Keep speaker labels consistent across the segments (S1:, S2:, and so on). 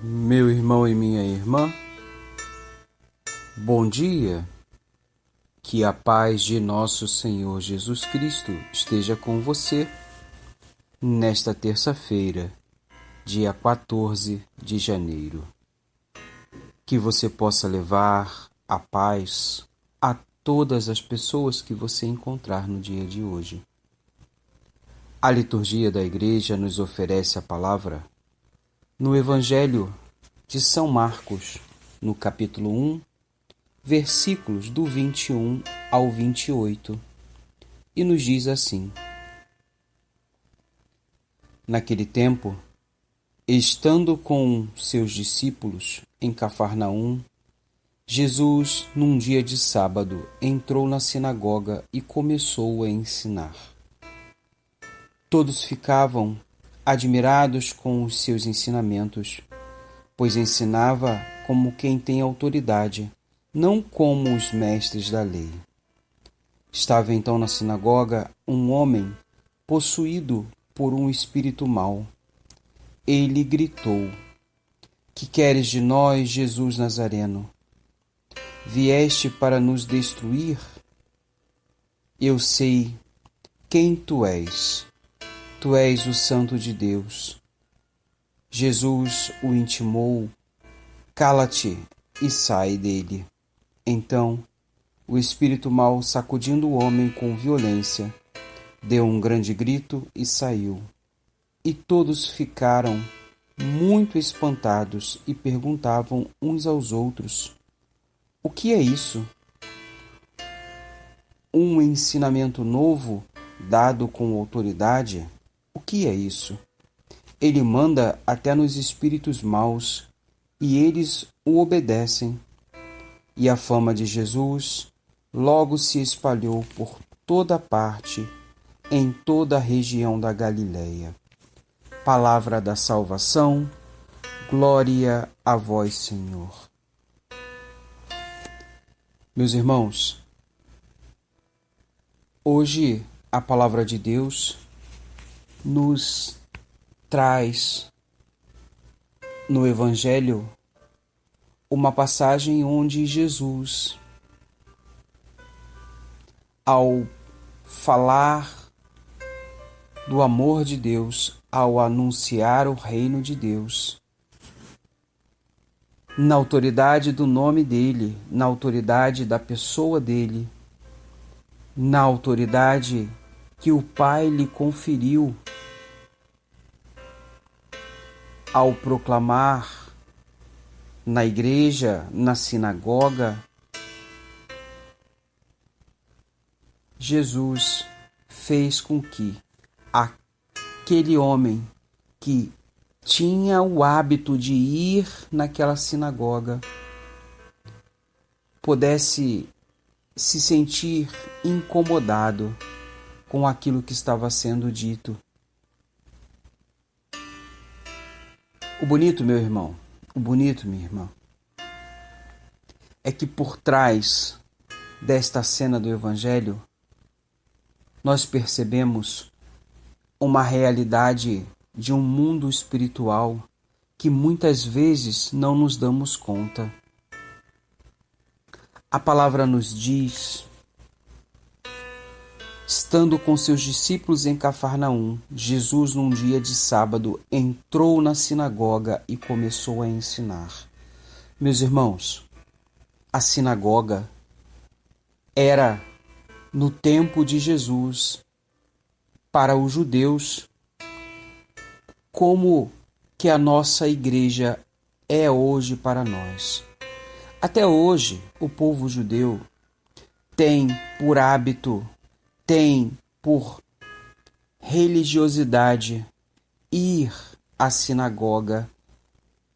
S1: Meu irmão e minha irmã, bom dia. Que a paz de nosso Senhor Jesus Cristo esteja com você nesta terça-feira, dia 14 de janeiro. Que você possa levar a paz a todas as pessoas que você encontrar no dia de hoje. A liturgia da Igreja nos oferece a palavra no Evangelho de São Marcos, no capítulo 1, versículos do 21 ao 28, e nos diz assim: Naquele tempo, estando com seus discípulos em Cafarnaum, Jesus, num dia de sábado, entrou na sinagoga e começou a ensinar. Todos ficavam admirados com os seus ensinamentos, pois ensinava como quem tem autoridade, não como os mestres da lei. Estava então na sinagoga um homem possuído por um espírito mau. Ele gritou: Que queres de nós, Jesus Nazareno? Vieste para nos destruir? Eu sei quem tu és. Tu és o Santo de Deus. Jesus o intimou: Cala-te e sai dele. Então, o espírito mau, sacudindo o homem com violência, deu um grande grito e saiu. E todos ficaram muito espantados e perguntavam uns aos outros: O que é isso? Um ensinamento novo, dado com autoridade? O que é isso? Ele manda até nos espíritos maus, e eles o obedecem. E a fama de Jesus logo se espalhou por toda parte, em toda a região da Galileia. Palavra da salvação, glória a vós, Senhor. Meus irmãos, hoje a palavra de Deus nos traz no Evangelho uma passagem onde Jesus, ao falar do amor de Deus, ao anunciar o reino de Deus, na autoridade do nome dele, na autoridade da pessoa dele, na autoridade que o Pai lhe conferiu, ao proclamar na igreja, na sinagoga, Jesus fez com que aquele homem que tinha o hábito de ir naquela sinagoga pudesse se sentir incomodado com aquilo que estava sendo dito. O bonito, meu irmão, o bonito, minha irmã, é que por trás desta cena do Evangelho, nós percebemos uma realidade de um mundo espiritual que muitas vezes não nos damos conta. A palavra nos diz: estando com seus discípulos em Cafarnaum, Jesus, num dia de sábado, entrou na sinagoga e começou a ensinar. Meus irmãos, a sinagoga era, no tempo de Jesus, para os judeus, como que a nossa igreja é hoje para nós. Até hoje, o povo judeu tem por hábito, tem por religiosidade ir à sinagoga,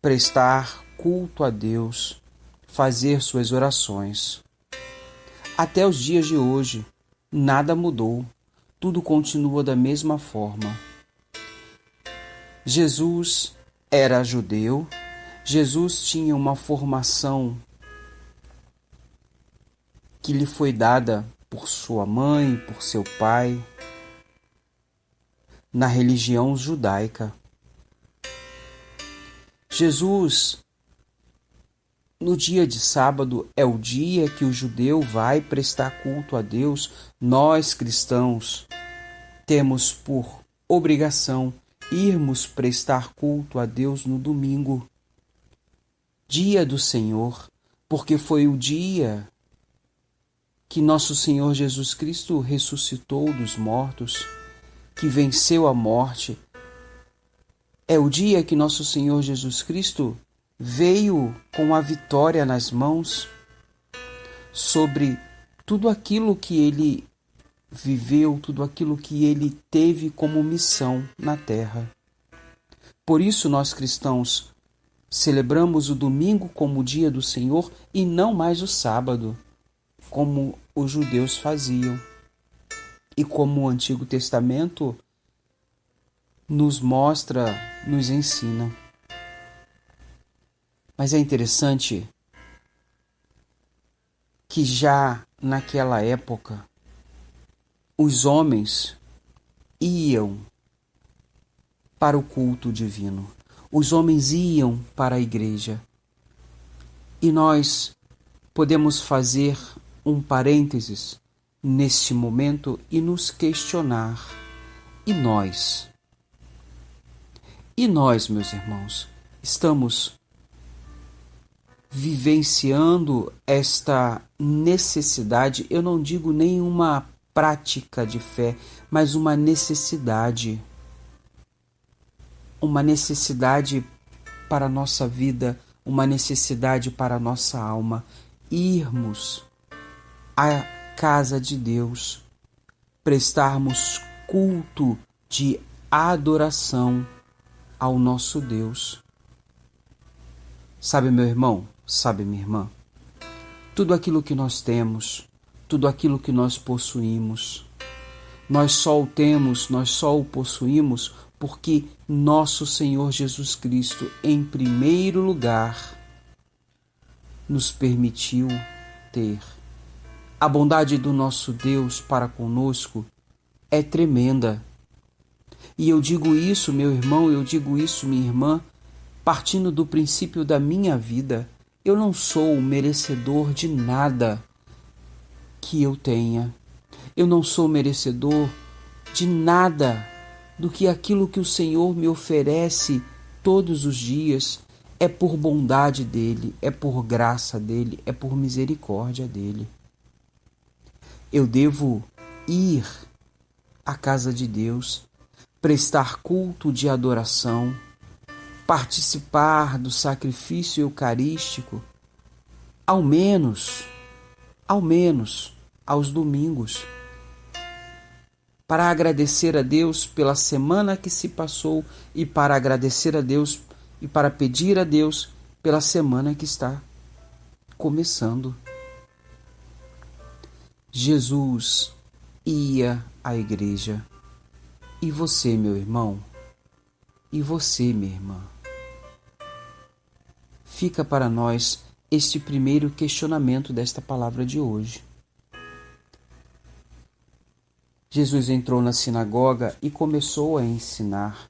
S1: prestar culto a Deus, fazer suas orações. Até os dias de hoje, nada mudou, tudo continua da mesma forma. Jesus era judeu, Jesus tinha uma formação que lhe foi dada por sua mãe, por seu pai, na religião judaica. Jesus, no dia de sábado, é o dia que o judeu vai prestar culto a Deus. Nós, cristãos, temos por obrigação irmos prestar culto a Deus no domingo, dia do Senhor, porque foi o dia que nosso Senhor Jesus Cristo ressuscitou dos mortos, que venceu a morte. É o dia que nosso Senhor Jesus Cristo veio com a vitória nas mãos sobre tudo aquilo que ele viveu, tudo aquilo que ele teve como missão na terra. Por isso nós cristãos celebramos o domingo como o dia do Senhor e não mais o sábado, como os judeus faziam e como o Antigo Testamento nos mostra, nos ensina. Mas é interessante que já naquela época os homens iam para o culto divino. Os homens iam para a igreja. E nós podemos fazer um parênteses neste momento e nos questionar. E nós? E nós, meus irmãos, estamos vivenciando esta necessidade, eu não digo nenhuma prática de fé, mas uma necessidade para a nossa vida, uma necessidade para a nossa alma, irmos à casa de Deus, prestarmos culto de adoração ao nosso Deus. Sabe, meu irmão? Sabe, minha irmã? Tudo aquilo que nós temos, tudo aquilo que nós possuímos, nós só o temos, nós só o possuímos porque nosso Senhor Jesus Cristo, em primeiro lugar, nos permitiu ter. A bondade do nosso Deus para conosco é tremenda. E eu digo isso, meu irmão, eu digo isso, minha irmã, partindo do princípio da minha vida. Eu não sou merecedor de nada que eu tenha. Eu não sou merecedor de nada do que aquilo que o Senhor me oferece todos os dias. É por bondade dele, é por graça dele, é por misericórdia dele. Eu devo ir à casa de Deus, prestar culto de adoração, participar do sacrifício eucarístico, ao menos aos domingos, para agradecer a Deus pela semana que se passou e para agradecer a Deus e para pedir a Deus pela semana que está começando. Jesus ia à igreja. E você, meu irmão? E você, minha irmã? Fica para nós este primeiro questionamento desta palavra de hoje. Jesus entrou na sinagoga e começou a ensinar.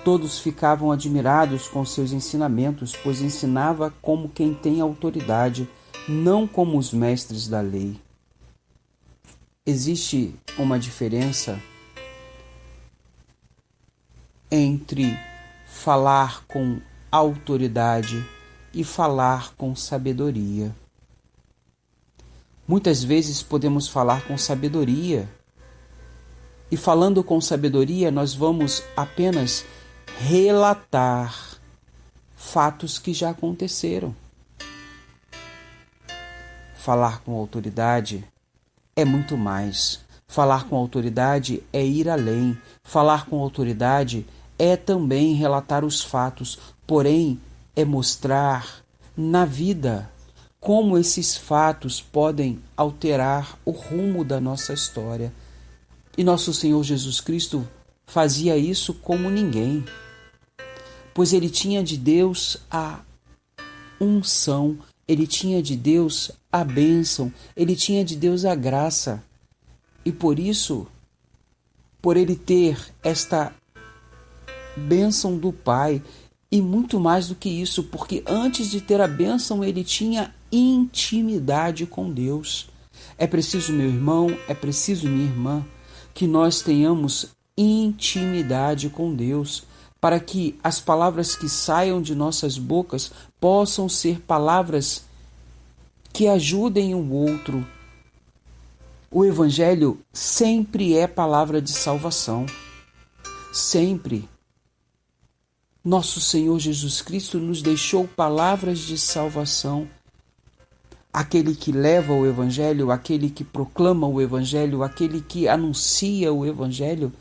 S1: Todos ficavam admirados com seus ensinamentos, pois ensinava como quem tem autoridade, não como os mestres da lei. Existe uma diferença entre falar com autoridade e falar com sabedoria. Muitas vezes podemos falar com sabedoria, e falando com sabedoria nós vamos apenas relatar fatos que já aconteceram. Falar com autoridade é muito mais. Falar com autoridade é ir além. Falar com autoridade é também relatar os fatos, porém é mostrar na vida como esses fatos podem alterar o rumo da nossa história. E nosso Senhor Jesus Cristo fazia isso como ninguém, pois ele tinha de Deus a unção, ele tinha de Deus a bênção, ele tinha de Deus a graça. E por isso, por ele ter esta bênção do Pai, E muito mais do que isso, porque antes de ter a bênção, ele tinha intimidade com Deus. É preciso, meu irmão, é preciso, minha irmã, que nós tenhamos intimidade com Deus, para que as palavras que saiam de nossas bocas possam ser palavras que ajudem o outro. O Evangelho sempre é palavra de salvação. Sempre. Nosso Senhor Jesus Cristo nos deixou palavras de salvação. Aquele que leva o Evangelho, aquele que proclama o Evangelho, aquele que anuncia o Evangelho,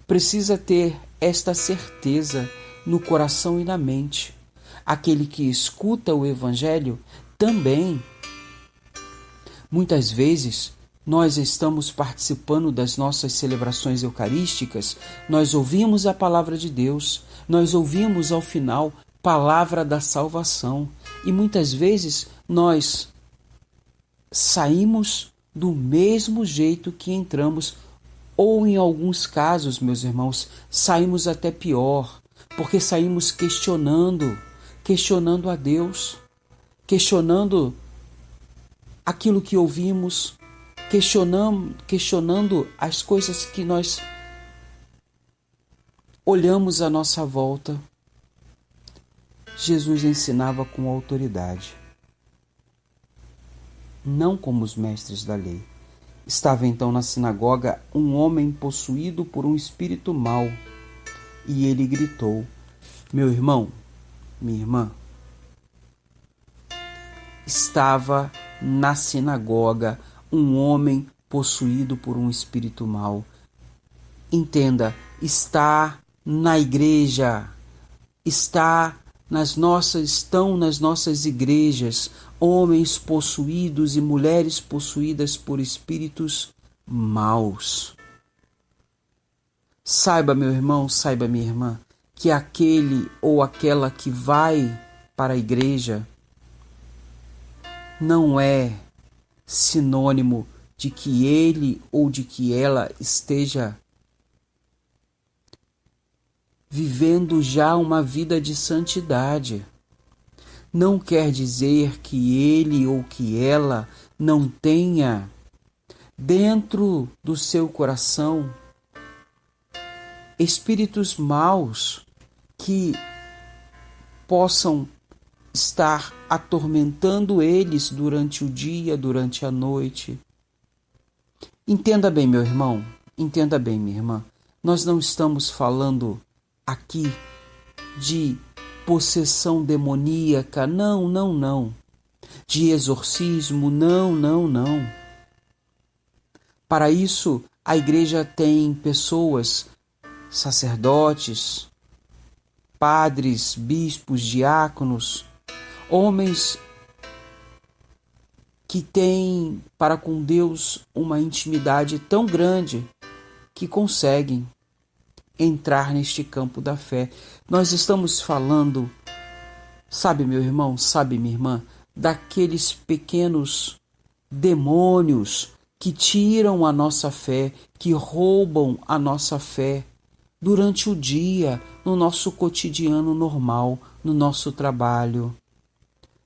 S1: precisa ter esta certeza no coração e na mente. Aquele que escuta o Evangelho também. Muitas vezes, nós estamos participando das nossas celebrações eucarísticas, nós ouvimos a palavra de Deus, nós ouvimos ao final palavra da salvação e muitas vezes nós saímos do mesmo jeito que entramos, ou em alguns casos, meus irmãos, saímos até pior, porque saímos questionando a Deus, questionando aquilo que ouvimos, questionando as coisas que nós olhamos à nossa volta. Jesus ensinava com autoridade, não como os mestres da lei. Estava então na sinagoga um homem possuído por um espírito mau, e ele gritou: meu irmão, minha irmã, estava na sinagoga um homem possuído por um espírito mau. Entenda, está na igreja, estão nas nossas igrejas homens possuídos e mulheres possuídas por espíritos maus. Saiba, meu irmão, saiba, minha irmã, que aquele ou aquela que vai para a igreja não é sinônimo de que ele ou de que ela esteja vivendo já uma vida de santidade. Não quer dizer que ele ou que ela não tenha dentro do seu coração espíritos maus que possam estar atormentando eles durante o dia, durante a noite. Entenda bem, meu irmão, entenda bem, minha irmã. Nós não estamos falando aqui de possessão demoníaca, não. De exorcismo, não. Para isso, a igreja tem pessoas, sacerdotes, padres, bispos, diáconos, homens que têm para com Deus uma intimidade tão grande que conseguem entrar neste campo da fé. Nós estamos falando, sabe, meu irmão, sabe, minha irmã, daqueles pequenos demônios que tiram a nossa fé, que roubam a nossa fé durante o dia, no nosso cotidiano normal, no nosso trabalho,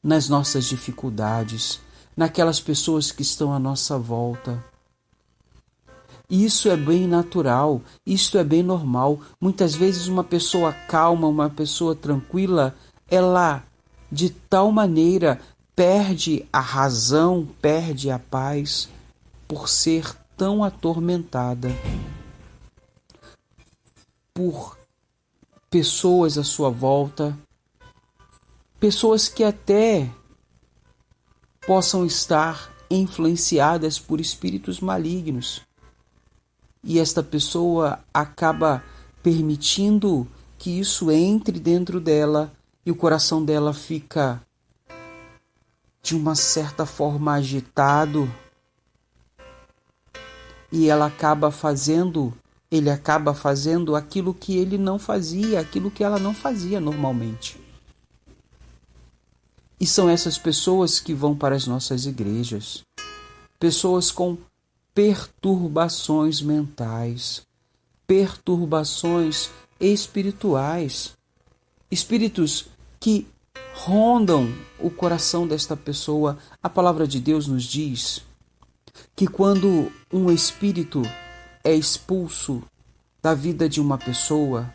S1: nas nossas dificuldades, naquelas pessoas que estão à nossa volta. Isso é bem natural, isso é bem normal. Muitas vezes uma pessoa calma, uma pessoa tranquila, ela de tal maneira perde a razão, perde a paz por ser tão atormentada por pessoas à sua volta, pessoas que até possam estar influenciadas por espíritos malignos. E esta pessoa acaba permitindo que isso entre dentro dela e o coração dela fica de uma certa forma agitado e ele acaba fazendo aquilo que ele não fazia, aquilo que ela não fazia normalmente. E são essas pessoas que vão para as nossas igrejas, pessoas com perturbações mentais, perturbações espirituais. espíritos que rondam o coração desta pessoa. A palavra de Deus nos diz que quando um espírito é expulso da vida de uma pessoa,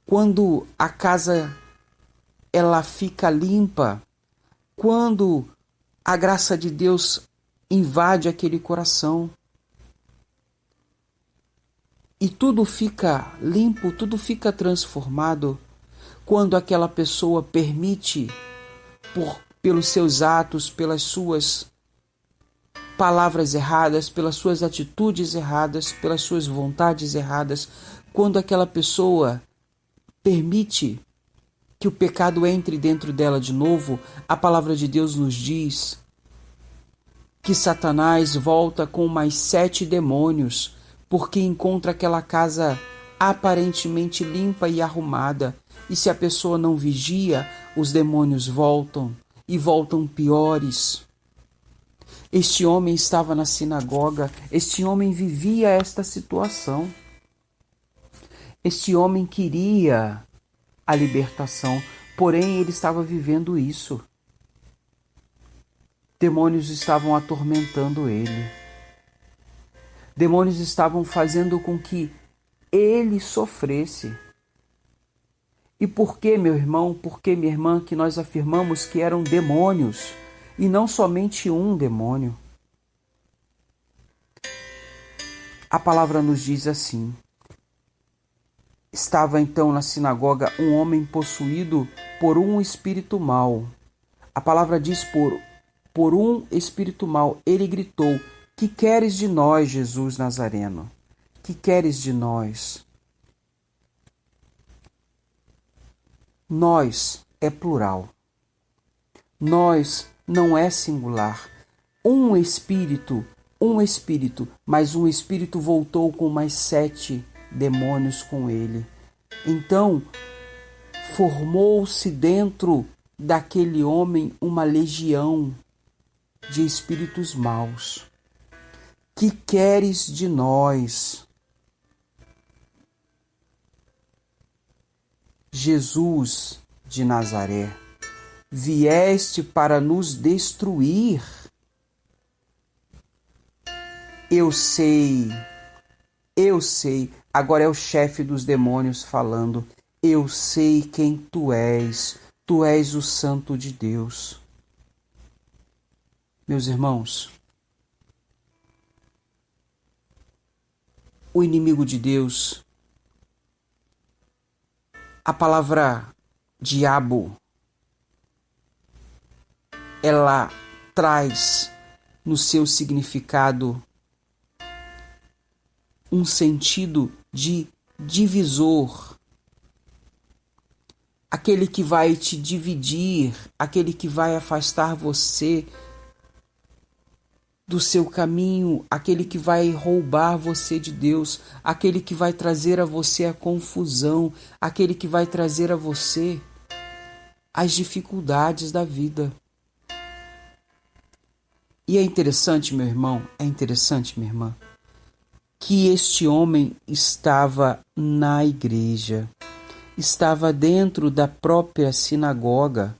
S1: quando a casa ela fica limpa, quando a graça de Deus invade aquele coração e tudo fica limpo, tudo fica transformado, quando aquela pessoa permite, pelos seus atos, pelas suas palavras erradas, pelas suas atitudes erradas, pelas suas vontades erradas, quando aquela pessoa permite que o pecado entre dentro dela de novo, a palavra de Deus nos diz que Satanás volta com mais 7 demônios, porque encontra aquela casa aparentemente limpa e arrumada. E se a pessoa não vigia, os demônios voltam e voltam piores. Este homem estava na sinagoga, este homem vivia esta situação. Este homem queria a libertação, porém ele estava vivendo isso. Demônios estavam atormentando ele. Demônios estavam fazendo com que ele sofresse. E por que, meu irmão, por que, minha irmã, que nós afirmamos que eram demônios e não somente um demônio? A palavra nos diz assim: estava então na sinagoga um homem possuído por um espírito mau. A palavra diz por um espírito mau. Ele gritou: que queres de nós, Jesus Nazareno? Que queres de nós? Nós é plural. Nós não é singular. Um espírito, mas um espírito voltou com mais 7 demônios com ele. Então, formou-se dentro daquele homem uma legião de espíritos maus. Que queres de nós? Jesus de Nazaré, vieste para nos destruir. Eu sei, agora é o chefe dos demônios falando. Eu sei quem tu és o Santo de Deus. Meus irmãos, o inimigo de Deus, a palavra diabo, ela traz no seu significado um sentido de divisor, aquele que vai te dividir, aquele que vai afastar você do seu caminho, aquele que vai roubar você de Deus, aquele que vai trazer a você a confusão, aquele que vai trazer a você as dificuldades da vida. E é interessante, meu irmão, minha irmã, que este homem estava na igreja, estava dentro da própria sinagoga.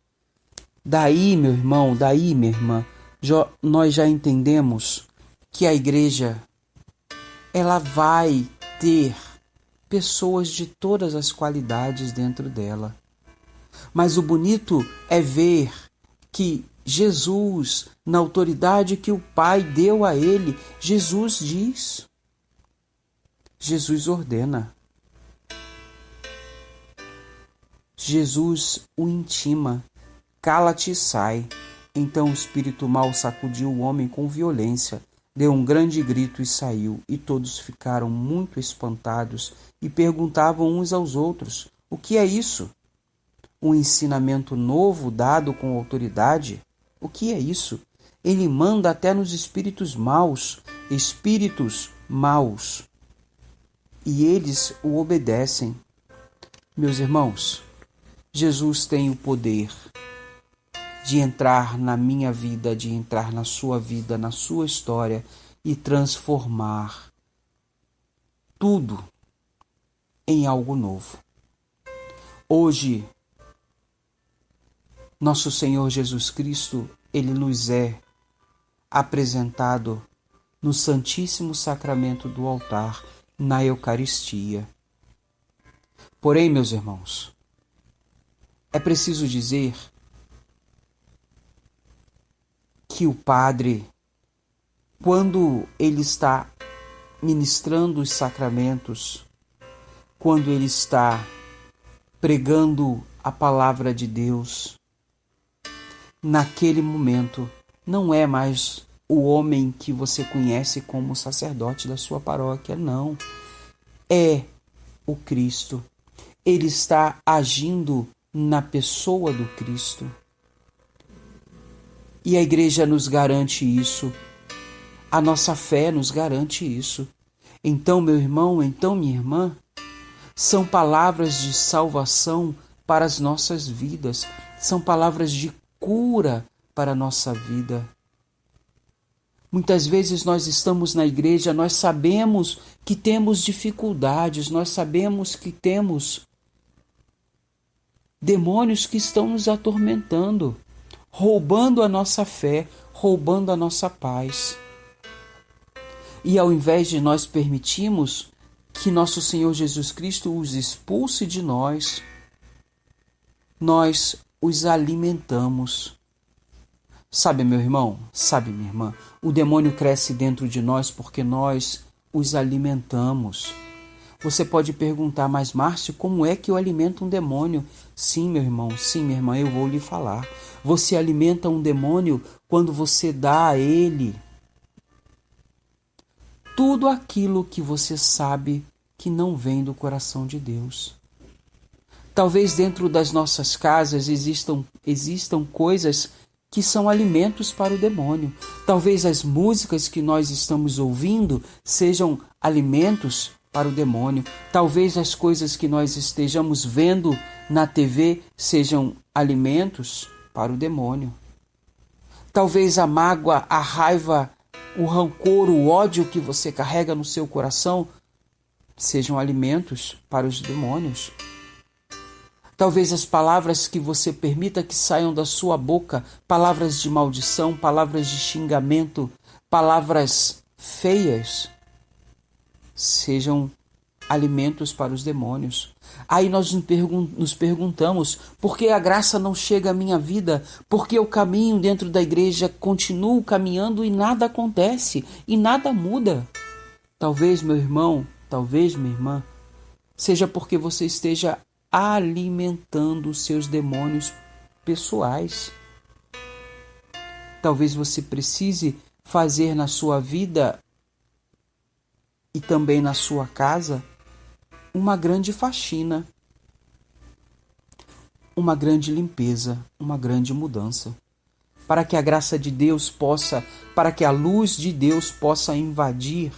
S1: Daí, meu irmão, minha irmã, nós já entendemos que a igreja ela vai ter pessoas de todas as qualidades dentro dela. Mas o bonito é ver que Jesus, na autoridade que o Pai deu a ele, Jesus diz, Jesus ordena, Jesus o intima, cala-te e sai. Então o espírito mau sacudiu o homem com violência, deu um grande grito e saiu, e todos ficaram muito espantados e perguntavam uns aos outros: o que é isso? Um ensinamento novo dado com autoridade? O que é isso? Ele manda até nos espíritos maus, e eles o obedecem. Meus irmãos, Jesus tem o poder de entrar na minha vida, de entrar na sua vida, na sua história e transformar tudo em algo novo. Hoje, nosso Senhor Jesus Cristo, Ele nos é apresentado no Santíssimo Sacramento do altar, na Eucaristia. Porém, meus irmãos, é preciso dizer que o padre, quando ele está ministrando os sacramentos, quando ele está pregando a palavra de Deus, naquele momento não é mais o homem que você conhece como sacerdote da sua paróquia, não. É o Cristo. Ele está agindo na pessoa do Cristo. E a igreja nos garante isso. A nossa fé nos garante isso. Então, meu irmão, então, minha irmã, são palavras de salvação para as nossas vidas. São palavras de cura para a nossa vida. Muitas vezes nós estamos na igreja, nós sabemos que temos dificuldades, nós sabemos que temos demônios que estão nos atormentando, roubando a nossa fé, roubando a nossa paz. E ao invés de nós permitirmos que nosso Senhor Jesus Cristo os expulse de nós, nós os alimentamos. Sabe, meu irmão? Sabe, minha irmã? O demônio cresce dentro de nós porque nós os alimentamos. Você pode perguntar, mas Márcio, como é que eu alimento um demônio? Sim, meu irmão, sim, minha irmã, eu vou lhe falar. Você alimenta um demônio quando você dá a ele tudo aquilo que você sabe que não vem do coração de Deus. Talvez dentro das nossas casas existam coisas que são alimentos para o demônio. Talvez as músicas que nós estamos ouvindo sejam alimentos para o demônio. Talvez as coisas que nós estejamos vendo na TV sejam alimentos para o demônio. Talvez a mágoa, a raiva, o rancor, o ódio que você carrega no seu coração sejam alimentos para os demônios. Talvez as palavras que você permita que saiam da sua boca, palavras de maldição, palavras de xingamento, palavras feias, sejam alimentos para os demônios. Aí nós nos perguntamos, por que a graça não chega à minha vida? Por que eu caminho dentro da igreja, continuo caminhando e nada acontece, e nada muda? Talvez, meu irmão, talvez, minha irmã, seja porque você esteja alimentando os seus demônios pessoais. Talvez você precise fazer na sua vida e também na sua casa uma grande faxina, uma grande limpeza, uma grande mudança, para que a graça de Deus para que a luz de Deus possa invadir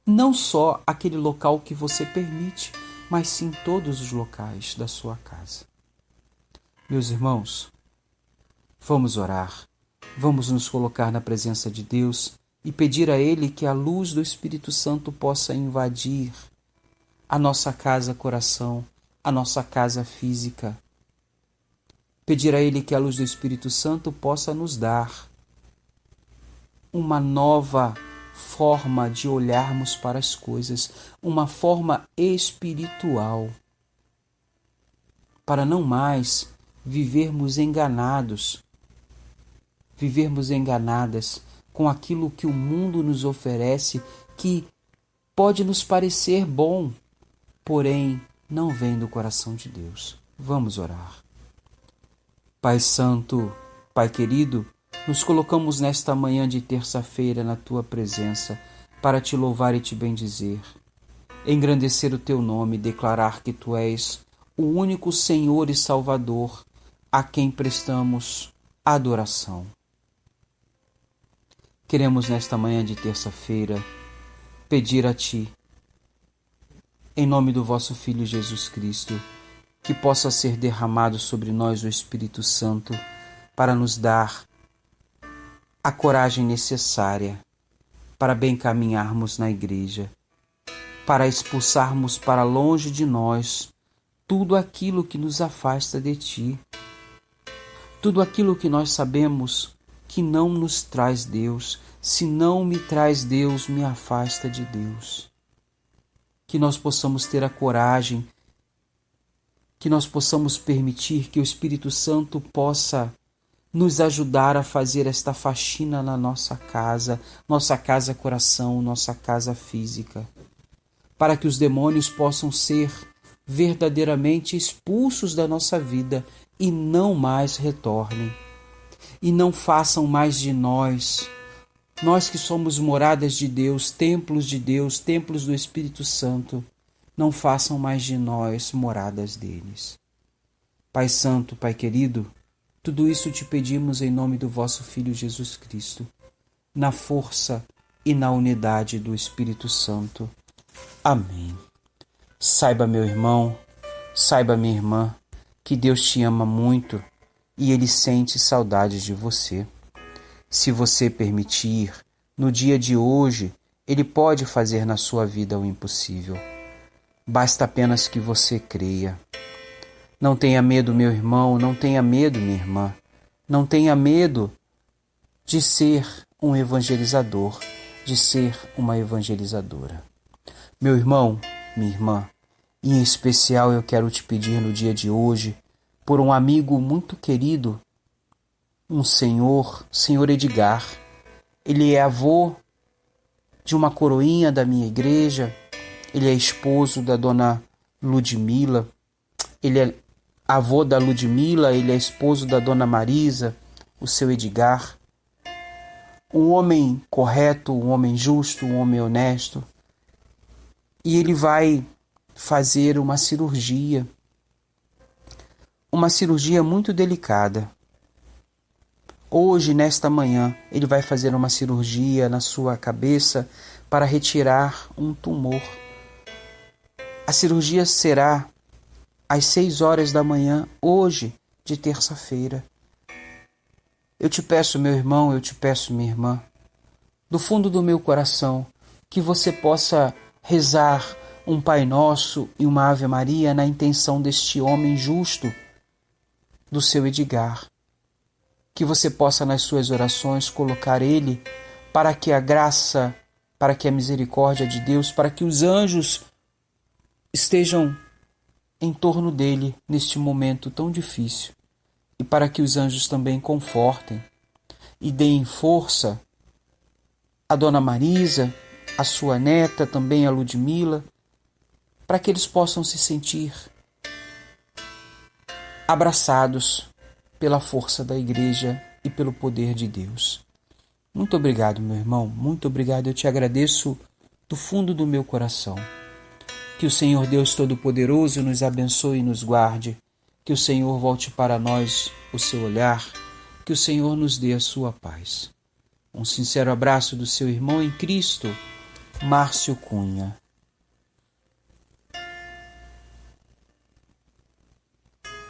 S1: não só aquele local que você permite, mas sim todos os locais da sua casa. Meus irmãos, vamos orar, vamos nos colocar na presença de Deus e pedir a Ele que a luz do Espírito Santo possa invadir a nossa casa-coração, a nossa casa física. Pedir a Ele que a luz do Espírito Santo possa nos dar uma nova forma de olharmos para as coisas, uma forma espiritual, para não mais vivermos enganadas com aquilo que o mundo nos oferece, que pode nos parecer bom, porém não vem do coração de Deus. Vamos orar. Pai Santo, Pai querido, nos colocamos nesta manhã de terça-feira na Tua presença para Te louvar e Te bendizer, engrandecer o Teu nome, declarar que Tu és o único Senhor e Salvador a quem prestamos adoração. Queremos nesta manhã de terça-feira pedir a Ti, em nome do Vosso Filho Jesus Cristo, que possa ser derramado sobre nós o Espírito Santo para nos dar a coragem necessária para bem caminharmos na igreja, para expulsarmos para longe de nós tudo aquilo que nos afasta de Ti, tudo aquilo que nós sabemos que não nos traz Deus. Se não me traz Deus, me afasta de Deus. Que nós possamos ter a coragem, que nós possamos permitir que o Espírito Santo possa nos ajudar a fazer esta faxina na nossa casa coração, nossa casa física, para que os demônios possam ser verdadeiramente expulsos da nossa vida e não mais retornem, e não façam mais de nós que somos moradas de Deus, templos do Espírito Santo, não façam mais de nós moradas deles. Pai Santo, Pai querido, tudo isso te pedimos em nome do vosso Filho Jesus Cristo, na força e na unidade do Espírito Santo. Amém. Saiba, meu irmão, saiba, minha irmã, que Deus te ama muito e Ele sente saudades de você. Se você permitir, no dia de hoje, Ele pode fazer na sua vida o impossível. Basta apenas que você creia. Não tenha medo, meu irmão, não tenha medo, minha irmã. Não tenha medo de ser um evangelizador, de ser uma evangelizadora. Meu irmão, minha irmã, em especial eu quero te pedir no dia de hoje, por um amigo muito querido, um senhor Edgar. Ele é avô de uma coroinha da minha igreja, ele é esposo da dona Ludmila, ele é avô da Ludmila, ele é esposo da dona Marisa, o seu Edgar. Um homem correto, um homem justo, um homem honesto. E ele vai fazer uma cirurgia muito delicada. Hoje, nesta manhã, ele vai fazer uma cirurgia na sua cabeça para retirar um tumor. A cirurgia será às 6 horas da manhã, hoje, de terça-feira. Eu te peço, meu irmão, eu te peço, minha irmã, do fundo do meu coração, que você possa rezar um Pai Nosso e uma Ave Maria na intenção deste homem justo, do seu Edgar. Que você possa nas suas orações colocar ele para que a graça, para que a misericórdia de Deus, para que os anjos estejam em torno dele neste momento tão difícil e para que os anjos também confortem e deem força a Dona Marisa, a sua neta, também a Ludmila, para que eles possam se sentir abraçados pela força da igreja e pelo poder de Deus. Muito obrigado, meu irmão, muito obrigado. Eu te agradeço do fundo do meu coração. Que o Senhor Deus Todo-Poderoso nos abençoe e nos guarde. Que o Senhor volte para nós o seu olhar. Que o Senhor nos dê a sua paz. Um sincero abraço do seu irmão em Cristo, Márcio Cunha.